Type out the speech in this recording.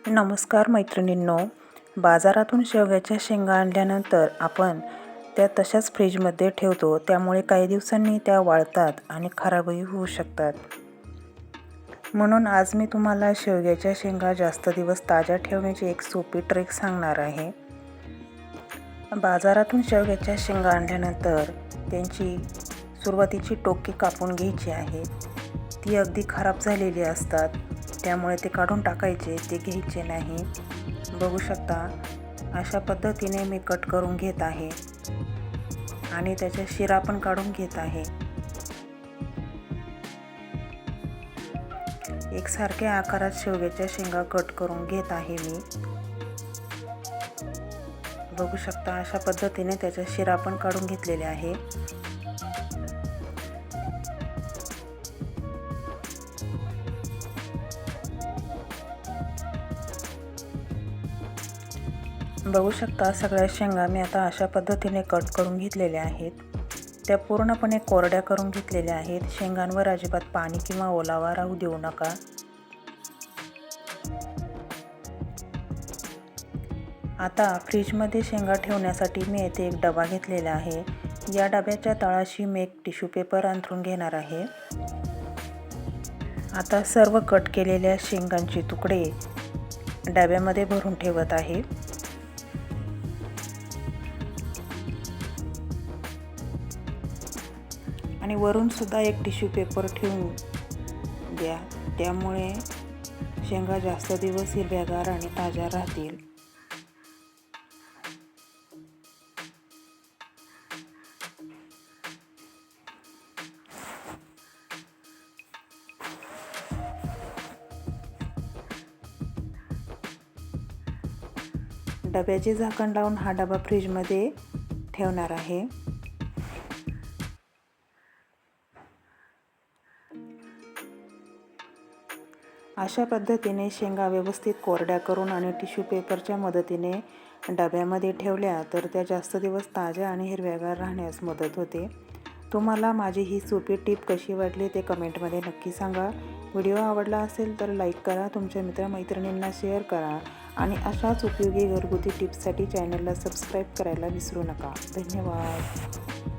नमस्कार मैत्रिणींनो, बाजारातून शेवग्याच्या शेंगा आणल्यानंतर आपण त्या तशाच फ्रीजमध्ये ठेवतो. त्यामुळे काही दिवसांनी त्या वाळतात आणि खराबही होऊ शकतात. म्हणून आज मी तुम्हाला शेवग्याच्या शेंगा जास्त दिवस ताज्या ठेवण्याची एक सोपी ट्रिक सांगणार आहे. बाजारातून शेवग्याच्या शेंगा आणल्यानंतर त्यांची सुरुवातीची टोके कापून घ्यायची आहे. ती अगदी खराब झालेली असतात, त्यामुळे ते काढून टाकायचे, ते घ्यायचे नाही. बघू शकता, अशा पद्धतीने मी कट करून घेत आहे आणि त्याच्या शिरा पण काढून घेत आहे. एकसारख्या आकारात शेवग्याच्या शेंगा कट करून घेत आहे मी. बघू शकता, अशा पद्धतीने त्याच्या शिरा पण काढून घेतलेले आहे. बघू शकता, सगळ्या शेंगा मी आता अशा पद्धतीने कट करून घेतलेल्या आहेत. त्या पूर्णपणे कोरड्या करून घेतलेल्या आहेत. शेंगांवर अजिबात पाणी किंवा ओलावा राहू देऊ नका. आता फ्रीजमध्ये शेंगा ठेवण्यासाठी मी येथे एक डबा घेतलेला आहे. या डब्याच्या तळाशी मी एक टिश्यू पेपर अंथरून घेणार आहे. आता सर्व कट केलेल्या शेंगांचे तुकडे डब्यामध्ये भरून ठेवत आहे. आणि वरून सुद्धा एक टिश्यू पेपर ठेवून द्या, त्यामुळे शेंगा जास्त दिवस हिरव्यागार आणि ताज्या राहतील. डब्याचे झाकण लावून हा डबा फ्रीजमध्ये ठेवणार आहे. अशा पद्धतीने शेंगा व्यवस्थित कोरड्या करून आणि टिश्यू पेपरच्या मदतीने डब्यामध्ये ठेवल्या तर त्या जास्त दिवस ताज्या आणि हिरव्यागार राहण्यास मदत होते. तुम्हाला माझी ही सोपी टिप कशी वाटली ते कमेंटमध्ये नक्की सांगा. व्हिडिओ आवडला असेल तर लाईक करा, तुमच्या मित्रमैत्रिणींना शेअर करा आणि अशाच उपयोगी घरगुती टिप्ससाठी चॅनलला सबस्क्राईब करायला विसरू नका. धन्यवाद.